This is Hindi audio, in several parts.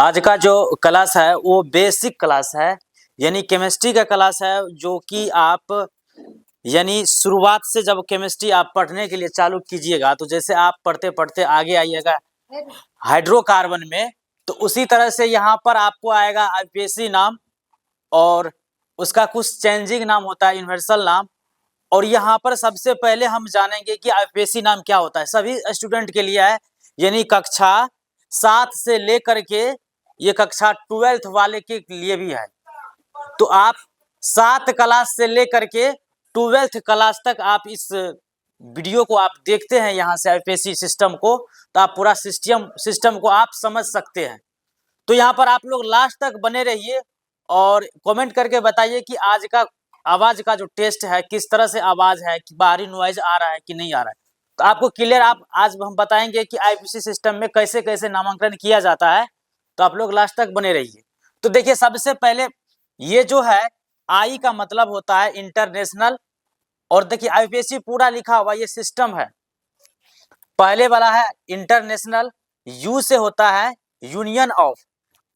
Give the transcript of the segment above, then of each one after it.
आज का जो क्लास है वो बेसिक क्लास है, यानी केमिस्ट्री का क्लास है, जो कि आप यानी शुरुआत से जब केमिस्ट्री आप पढ़ने के लिए चालू कीजिएगा तो जैसे आप पढ़ते पढ़ते आगे आइएगा हाइड्रोकार्बन में, तो उसी तरह से यहाँ पर आपको आएगा आईपीएसी नाम और उसका कुछ चेंजिंग नाम होता है, यूनिवर्सल नाम। और यहाँ पर सबसे पहले हम जानेंगे कि आईपीएसी नाम क्या होता है। सभी स्टूडेंट के लिए है, यानी कक्षा 7 से लेकर के ये कक्षा 12th वाले के लिए भी है। तो आप 7 क्लास से लेकर के 12th क्लास तक आप इस वीडियो को आप देखते हैं यहाँ से आईपीएसी सिस्टम को, तो आप पूरा सिस्टम को आप समझ सकते हैं। तो यहाँ पर आप लोग लास्ट तक बने रहिए और कमेंट करके बताइए कि आज का आवाज का जो टेस्ट है किस तरह से आवाज है, कि बाहरी नॉइज आ रहा है कि नहीं आ रहा है। तो आपको क्लियर आप आज हम बताएंगे कि आईपीएसी सिस्टम में कैसे कैसे नामांकन किया जाता है। तो आप लोग लास्ट तक बने रहिए। तो देखिए, सबसे पहले ये जो है आई का मतलब होता है इंटरनेशनल, और देखिए आईपीएसी पूरा लिखा हुआ ये सिस्टम है। पहले वाला है इंटरनेशनल, यू से होता है यूनियन ऑफ,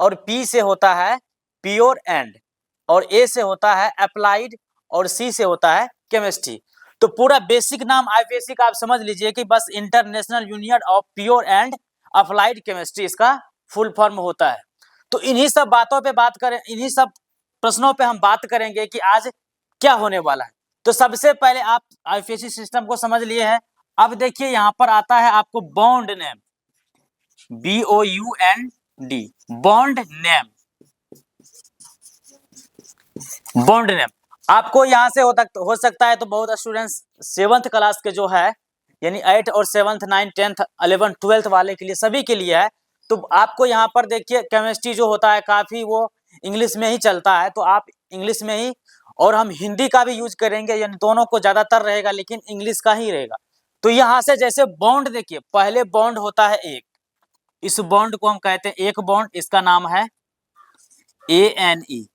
और पी से होता है प्योर एंड, और ए से होता है अप्लाइड, और सी से होता है केमिस्ट्री। तो पूरा बेसिक नाम आईपीएसी का आप समझ लीजिए कि बस international union of pure and applied chemistry इसका फुल फॉर्म होता है। तो इन्हीं सब बातों पे बात करें, इन्हीं सब प्रश्नों पे हम बात करेंगे कि आज क्या होने वाला है। तो सबसे पहले आप आईपीएसी सिस्टम को समझ लिए हैं। अब देखिए यहाँ पर आता है आपको bond name, BOUND, bond name. Bond name आपको यहाँ से हो सकता है, तो बहुत स्टूडेंट्स 7th क्लास के जो है, यानी 8 और 7th 9 10th 11 12th वाले के लिए, सभी के लिए है। तो आपको यहाँ पर देखिए केमिस्ट्री जो होता है काफी वो इंग्लिश में ही चलता है, तो आप इंग्लिश में ही, और हम हिंदी का भी यूज करेंगे, यानी दोनों को ज्यादातर रहेगा लेकिन इंग्लिश का ही रहेगा। तो यहाँ से जैसे बॉन्ड देखिए, पहले बॉन्ड होता है एक, इस बॉन्ड को हम कहते हैं एक बॉन्ड, इसका नाम है ANE।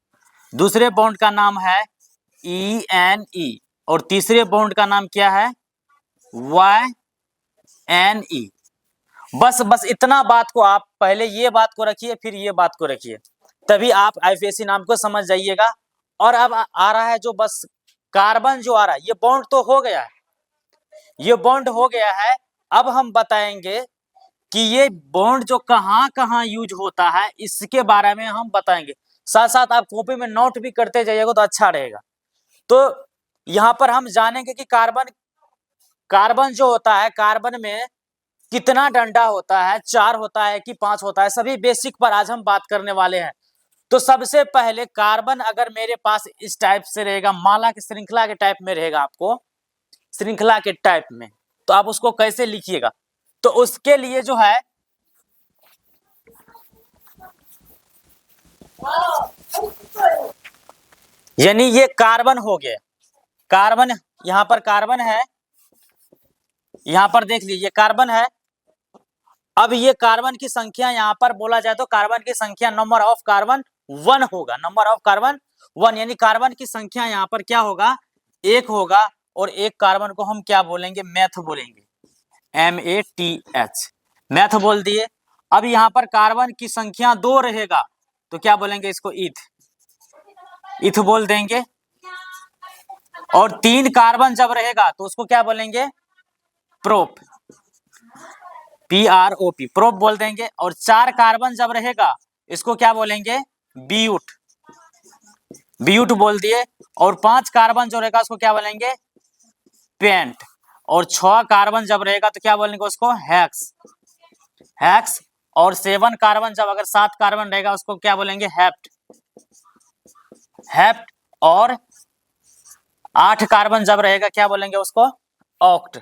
दूसरे बॉन्ड का नाम है ENE, और तीसरे बॉन्ड का नाम क्या है YNE। बस इतना बात को आप पहले ये बात को रखिए, फिर ये बात को रखिए, तभी आप आईपीएसी नाम को समझ जाइएगा। और अब आ रहा है जो बस कार्बन जो आ रहा है, ये बॉन्ड तो हो गया है, ये बॉन्ड हो गया है। अब हम बताएंगे कि ये बॉन्ड जो कहाँ कहाँ यूज होता है, इसके बारे में हम बताएंगे। साथ साथ आप कॉपी में नोट भी करते जाइएगा तो अच्छा रहेगा। तो यहाँ पर हम जानेंगे कि कार्बन जो होता है, कार्बन में कितना डंडा होता है, 4 होता है कि 5 होता है, सभी बेसिक पर आज हम बात करने वाले हैं। तो सबसे पहले कार्बन अगर मेरे पास इस टाइप से रहेगा, माला की श्रृंखला के टाइप में रहेगा, आपको श्रृंखला के टाइप में, तो आप उसको कैसे लिखिएगा। तो उसके लिए जो है यानी ये कार्बन हो गया, कार्बन यहाँ पर कार्बन है, यहाँ पर देख लीजिए ये कार्बन है। अब ये कार्बन की संख्या यहाँ पर बोला जाए तो कार्बन की संख्या नंबर ऑफ कार्बन 1 होगा, नंबर ऑफ कार्बन 1, यानी कार्बन की संख्या यहाँ पर क्या होगा 1 होगा। और एक कार्बन को हम क्या बोलेंगे, मैथ बोलेंगे, MATH, मैथ बोल दिए। अब यहाँ पर कार्बन की संख्या 2 रहेगा तो क्या बोलेंगे इसको, इथ बोल देंगे। और 3 कार्बन जब रहेगा तो उसको क्या बोलेंगे, प्रोप, PROP, प्रोप बोल देंगे। और 4 कार्बन जब रहेगा इसको क्या बोलेंगे, ब्यूट, ब्यूट बोल दिए। और 5 कार्बन जो रहेगा उसको क्या बोलेंगे, पेंट। और 6 कार्बन जब रहेगा तो क्या बोलेंगे उसको, हेक्स, हेक्स। और 7 कार्बन जब, अगर 7 कार्बन रहेगा उसको क्या बोलेंगे, हेप्ट, हेप्ट। और 8 कार्बन जब रहेगा क्या बोलेंगे उसको, ऑक्ट,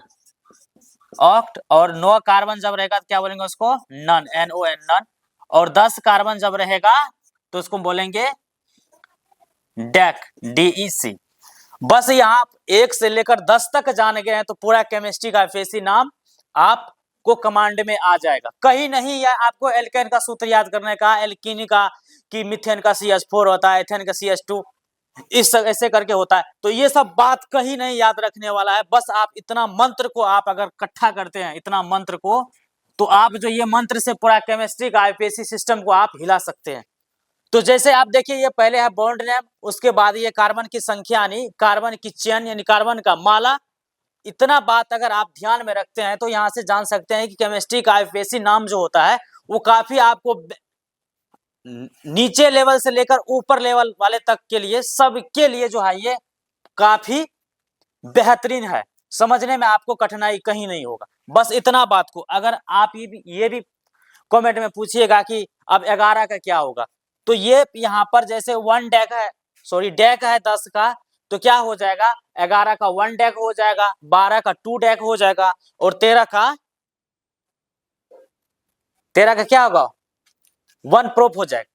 ऑक्ट। और 9 कार्बन जब रहेगा तो क्या बोलेंगे उसको, नन, NON, नन। और 10 कार्बन जब रहेगा तो उसको बोलेंगे डेक, DEC। बस यहाँ 1 से लेकर 10 तक जान गए हैं तो पूरा केमिस्ट्री का आईपीएसी नाम आपको कमांड में आ जाएगा। कहीं नहीं या आपको एल्केन का सूत्र याद करने का, एल्कीन का कि मिथेन का CH4 होता है, एथेन का CH2, इस ऐसे करके होता है। तो ये सब बात कहीं नहीं याद रखने वाला है, बस आप इतना मंत्र को आप अगर इकट्ठा करते हैं, इतना मंत्र को, तो आप जो ये मंत्र से पूरा केमिस्ट्री का आईपीएससी सिस्टम को आप हिला सकते हैं। तो जैसे आप देखिए ये पहले है बॉन्ड नेम, उसके बाद ये कार्बन की संख्या यानी कार्बन की चेन यानी कार्बन का माला। इतना बात अगर आप ध्यान में रखते हैं तो यहाँ से जान सकते हैं कि केमिस्ट्री का आईपीएससी नाम जो होता है वो काफी आपको नीचे लेवल से लेकर ऊपर लेवल वाले तक के लिए सबके लिए जो है ये काफी बेहतरीन है, समझने में आपको कठिनाई कहीं नहीं होगा। बस इतना बात को अगर आप ये भी कमेंट में पूछिएगा कि अब 11 का क्या होगा, तो ये यहाँ पर जैसे 1 डेक है, सॉरी डेक है 10 का, तो क्या हो जाएगा 11 का 1 डेक हो जाएगा, 12 का 2 डेक हो जाएगा और 13 का क्या होगा 1 प्रोप हो जाएगा।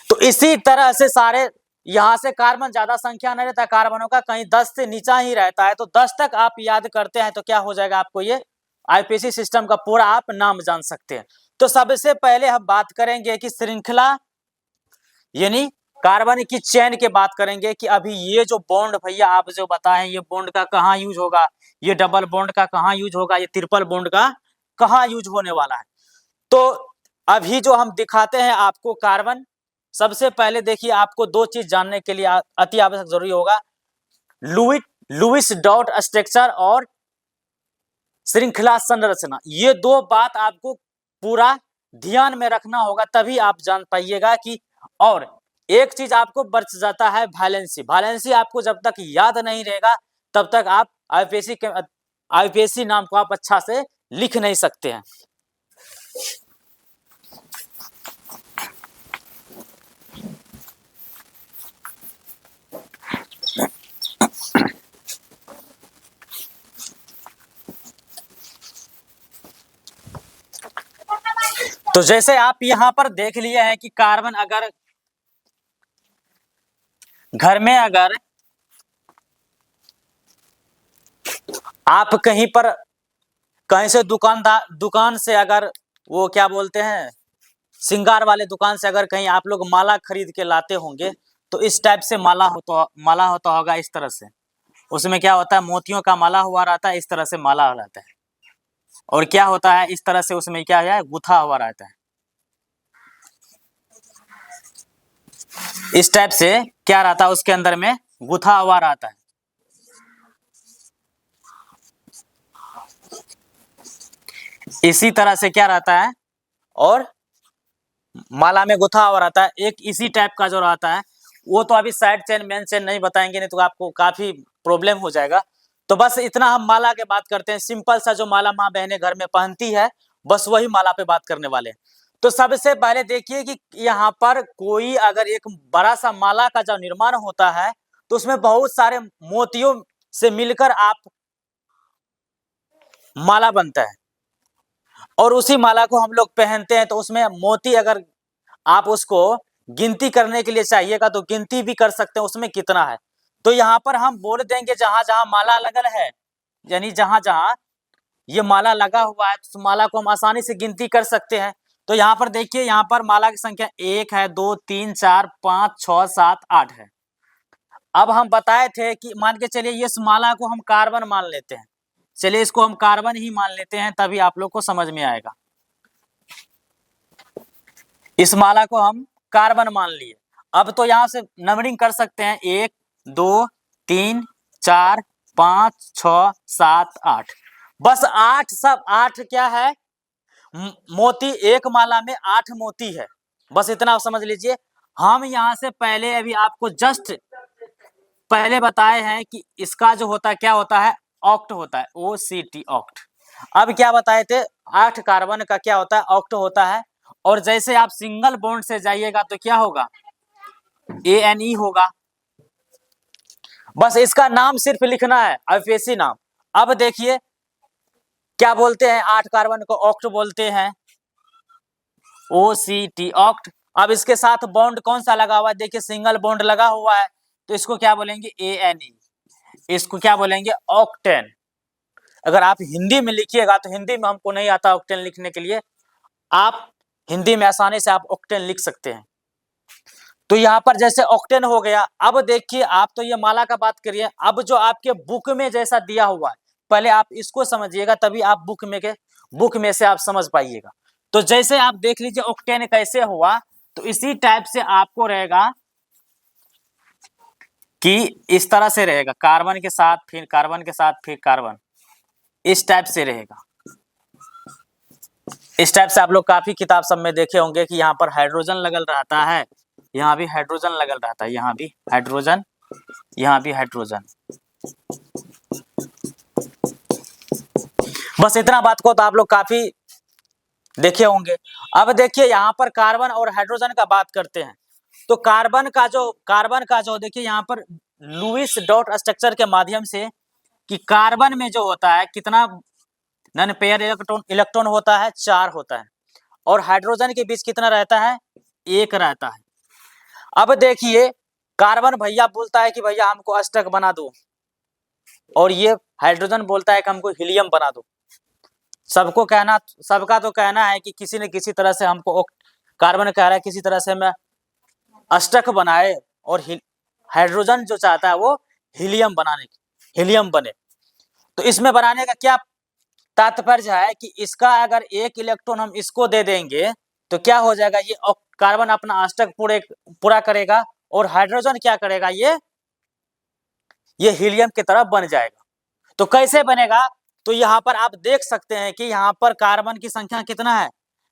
तो इसी तरह से सारे यहां से कार्बन ज्यादा संख्या नहीं रहता, कार्बनों का कहीं 10 से नीचा ही रहता है, तो 10 तक आप याद करते हैं तो क्या हो जाएगा आपको ये आईपीएससी सिस्टम का पूरा आप नाम जान सकते हैं। तो सबसे पहले हम बात करेंगे कि श्रृंखला यानी कार्बन की चेन के बात करेंगे कि अभी ये जो बॉन्ड भैया आप जो बताएं ये बॉन्ड का कहाँ यूज होगा, ये डबल बॉन्ड का कहाँ यूज होगा, ये ट्रिपल बॉन्ड का कहाँ यूज होने वाला है। तो अभी जो हम दिखाते हैं आपको कार्बन, सबसे पहले देखिए आपको 2 चीज जानने के लिए अति आवश्यक जरूरी होगा, लुईस डॉट स्ट्रक्चर और श्रृंखला संरचना। ये 2 बात आपको पूरा ध्यान में रखना होगा, तभी आप जान पाइएगा कि। और एक चीज आपको बच जाता है वैलेंसी आपको जब तक याद नहीं रहेगा तब तक आप आईपीएससी नाम को आप अच्छा से लिख नहीं सकते हैं। तो जैसे आप यहां पर देख लिए हैं कि कार्बन अगर घर में अगर आप कहीं से दुकान से अगर वो क्या बोलते हैं श्रृंगार वाले दुकान से अगर कहीं आप लोग माला खरीद के लाते होंगे तो इस टाइप से माला होता होगा इस तरह से। उसमें क्या होता है मोतियों का माला हुआ रहता है, इस तरह से माला रहता है, और क्या होता है इस तरह से उसमें क्या है गुथा हुआ रहता है। इस टाइप से क्या रहता है उसके अंदर में गुथा हुआ रहता है। इसी तरह से क्या रहता है और माला में गुथा हुआ रहता है। एक इसी टाइप का जो रहता है वो तो अभी साइड चेन मेन चेन नहीं बताएंगे, नहीं तो आपको काफी प्रॉब्लम हो जाएगा। तो बस इतना हम माला के बात करते हैं, सिंपल सा जो माला माँ बहनें घर में पहनती है बस वही माला पे बात करने वाले हैं। तो सबसे पहले देखिए कि यहाँ पर कोई अगर एक बड़ा सा माला का जो निर्माण होता है तो उसमें बहुत सारे मोतियों से मिलकर आप माला बनता है और उसी माला को हम लोग पहनते हैं। तो उसमें मोती अगर आप उसको गिनती करने के लिए चाहिएगा तो गिनती भी कर सकते हैं उसमें कितना है। तो यहाँ पर हम बोल देंगे जहां जहां माला लगल है, यानी जहां जहां ये माला लगा हुआ है तो माला को हम आसानी से गिनती कर सकते हैं। तो यहाँ पर देखिए यहाँ पर माला की संख्या 1 है 2 3 4 5 6 7 8 है। अब हम बताए थे कि मान के चलिए इस माला को हम कार्बन मान लेते हैं, चलिए इसको हम कार्बन ही मान लेते हैं तभी आप लोग को समझ में आएगा। इस माला को हम कार्बन मान लिए। अब तो यहां से नंबरिंग कर सकते हैं 1 2 3 4 5 6 7 8। बस 8 सब 8 क्या है मोती, एक माला में 8 मोती है, बस इतना आप समझ लीजिए। हम यहां से पहले अभी आपको जस्ट पहले बताए हैं कि इसका जो होता है क्या होता है ऑक्ट होता है, OCT ऑक्ट। अब क्या बताए थे 8 कार्बन का क्या होता है ऑक्ट होता है। और जैसे आप सिंगल बॉन्ड से जाइएगा तो क्या होगा ANE होगा। बस इसका नाम सिर्फ लिखना है आईपीएससी नाम। अब देखिए क्या बोलते हैं 8 कार्बन को ऑक्ट बोलते हैं OCT ऑक्ट। अब इसके साथ बॉन्ड कौन सा लगा हुआ है देखिए सिंगल बॉन्ड लगा हुआ है तो इसको क्या बोलेंगे ANE, इसको क्या बोलेंगे ऑक्टेन। अगर आप हिंदी में लिखिएगा तो हिंदी में हमको नहीं आता ऑक्टेन लिखने के लिए, आप हिंदी में आसानी से आप ऑक्टेन लिख सकते हैं। तो यहाँ पर जैसे ऑक्टेन हो गया। अब देखिए आप तो ये माला का बात करिए, अब जो आपके बुक में जैसा दिया हुआ है पहले आप इसको समझिएगा, तभी आप बुक में से आप समझ पाइएगा। तो जैसे आप देख लीजिए ऑक्टेन कैसे हुआ, तो इसी टाइप से आपको रहेगा कि इस तरह से रहेगा, कार्बन के साथ फिर कार्बन के साथ फिर कार्बन, इस टाइप से रहेगा। इस टाइप से आप लोग काफी किताब सब में देखे होंगे कि यहाँ पर हाइड्रोजन लगल रहता है, यहाँ भी हाइड्रोजन लगल रहता है, यहाँ भी हाइड्रोजन, यहाँ भी हाइड्रोजन। बस इतना बात को तो आप लोग काफी देखे होंगे। अब देखिए यहाँ पर कार्बन और हाइड्रोजन का बात करते हैं। तो कार्बन का जो देखिए यहाँ पर लुईस डॉट स्ट्रक्चर के माध्यम से कि कार्बन में जो होता है कितना नन पेयर इलेक्ट्रॉन होता है, 4 होता है, और हाइड्रोजन के बीच कितना रहता है, 1 रहता है। अब देखिए कार्बन भैया बोलता है कि भैया हमको अष्टक बना दो, और ये हाइड्रोजन बोलता है कि हमको हीलियम बना दो। सबका तो कहना है कि किसी न किसी तरह से हमको, कार्बन कह रहा है किसी तरह से मैं अष्टक बनाए, और हाइड्रोजन जो चाहता है वो हीलियम बने। तो इसमें बनाने का क्या तात्पर्य है कि इसका अगर 1 इलेक्ट्रॉन हम इसको दे देंगे तो क्या हो जाएगा, ये कार्बन अपना अष्टक पूरा करेगा, और हाइड्रोजन क्या करेगा, ये हीलियम की तरफ बन जाएगा। तो कैसे बनेगा, तो यहाँ पर आप देख सकते हैं कि यहाँ पर कार्बन की संख्या कितना है।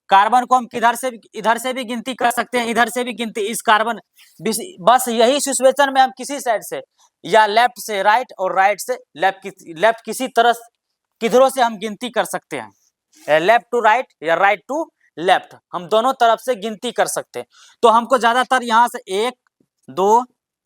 कार्बन को हम इधर से भी गिनती कर सकते हैं, इधर से भी गिनती, इस कार्बन, बस यही सिचुएशन में हम किसी साइड से या लेफ्ट से राइट और राइट से लेफ्ट किसी तरह किधरों से हम गिनती कर सकते हैं, लेफ्ट टू राइट या राइट टू लेफ्ट, हम दोनों तरफ से गिनती कर सकते हैं। तो हमको ज्यादातर यहाँ से 1 2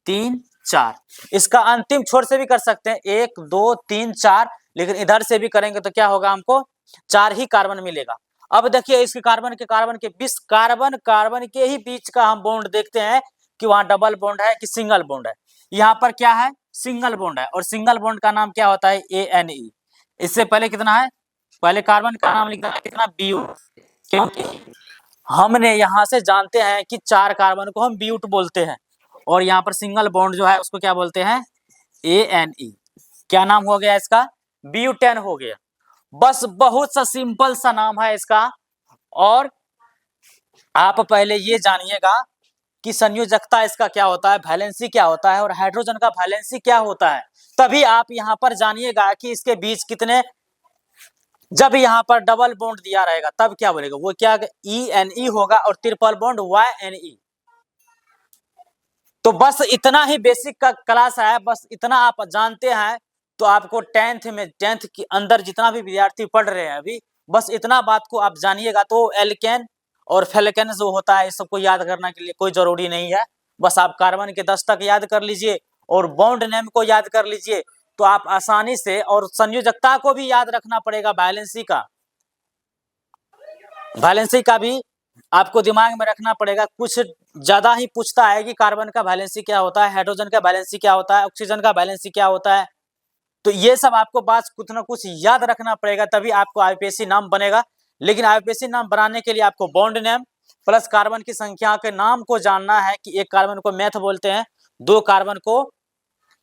3 4, इसका अंतिम छोर से भी कर सकते हैं 1 2 3 4, लेकिन इधर से भी करेंगे तो क्या होगा, हमको 4 ही कार्बन मिलेगा। अब देखिए इसके कार्बन के बीच कार्बन के ही बीच का हम बॉन्ड देखते हैं कि वहां डबल बॉन्ड है कि सिंगल बॉन्ड है। यहाँ पर क्या है, सिंगल बॉन्ड है, और सिंगल बॉन्ड का नाम क्या होता है, ANE। इससे पहले कितना है, पहले कार्बन का नाम लिखना है कितना, BU, क्योंकि हमने यहाँ से जानते हैं कि 4 कार्बन को हम ब्यूट बोलते हैं, और यहाँ पर सिंगल बॉन्ड जो है उसको क्या बोलते हैं, ANE। क्या नाम हो गया इसका, ब्यूटेन हो गया। बस बहुत सा सिंपल सा नाम है इसका। और आप पहले ये जानिएगा कि संयोजकता इसका क्या होता है, वैलेंसी क्या होता है, और हाइड्रोजन का वैलेंसी क्या होता है, तभी आप यहाँ पर जानिएगा कि इसके बीच कितने, जब यहाँ पर डबल बॉन्ड दिया रहेगा तब क्या बोलेगा, वो क्या ENE होगा, और ट्रिपल बॉन्ड YNE। तो बस इतना ही बेसिक का क्लास है, बस इतना आप जानते हैं तो आपको 10th के अंदर जितना भी विद्यार्थी पढ़ रहे हैं अभी, बस इतना बात को आप जानिएगा। तो एल्केन और फेल्केन जो होता है इस सबको याद करने के लिए कोई जरूरी नहीं है, बस आप कार्बन के 10 तक याद कर लीजिए और बॉन्ड नेम को याद कर लीजिए, तो आप आसानी से, और संयोजकता को भी याद रखना पड़ेगा, वैलेंसी का भी आपको दिमाग में रखना पड़ेगा। कुछ ज्यादा ही पूछता है कि कार्बन का वैलेंसी क्या होता है, हाइड्रोजन का वैलेंसी क्या होता है, ऑक्सीजन का वैलेंसी क्या होता है, तो ये सब आपको बात कुछ ना कुछ याद रखना पड़ेगा, तभी आपको आईपीएससी नाम बनेगा। लेकिन आईपीएससी नाम बनाने के लिए आपको बॉन्ड नेम प्लस कार्बन की संख्या के नाम को जानना है कि 1 कार्बन को मेथ बोलते हैं, 2 कार्बन को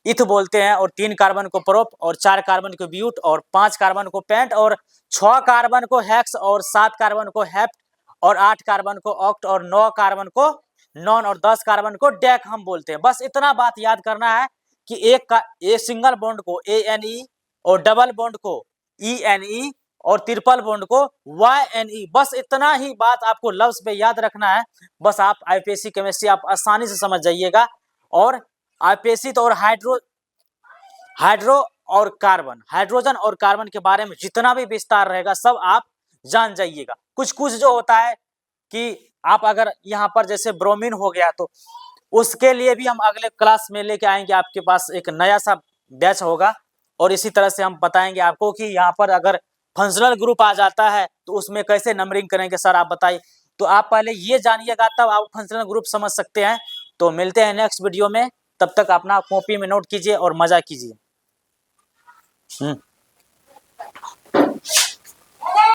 इथ बोलते हैं, और 3 कार्बन को प्रोप, और 4 कार्बन को ब्यूट, और 5 कार्बन को पेंट, और 6 कार्बन को हेक्स, और 7 कार्बन को हेप्ट, और 8 कार्बन को ऑक्ट, और 9 कार्बन को नॉन, और 10 कार्बन को डेक हम बोलते हैं। बस इतना बात याद करना है कि एक सिंगल बॉन्ड को ANE, और डबल बॉन्ड को ENE, और ट्रिपल बॉन्ड को YNE। बस इतना ही बात आपको लफ्ज पे याद रखना है, बस आप आईपीएससी केमिस्ट्री आप आसानी से समझ जाइएगा। और आईपीएससी तो, और हाइड्रोजन और कार्बन के बारे में जितना भी विस्तार रहेगा सब आप जान जाइएगा। कुछ कुछ जो होता है कि आप अगर यहाँ पर जैसे ब्रोमीन हो गया, तो उसके लिए भी हम अगले क्लास में लेके आएंगे, आपके पास एक नया सा बैच होगा, और इसी तरह से हम बताएंगे आपको कि यहाँ पर अगर फंक्शनल ग्रुप आ जाता है तो उसमें कैसे नंबरिंग करेंगे, सर आप बताइए। तो आप पहले ये जानिएगा तब आप फंक्शनल ग्रुप समझ सकते हैं। तो मिलते हैं नेक्स्ट वीडियो में, तब तक अपना कॉपी में नोट कीजिए और मजा कीजिए।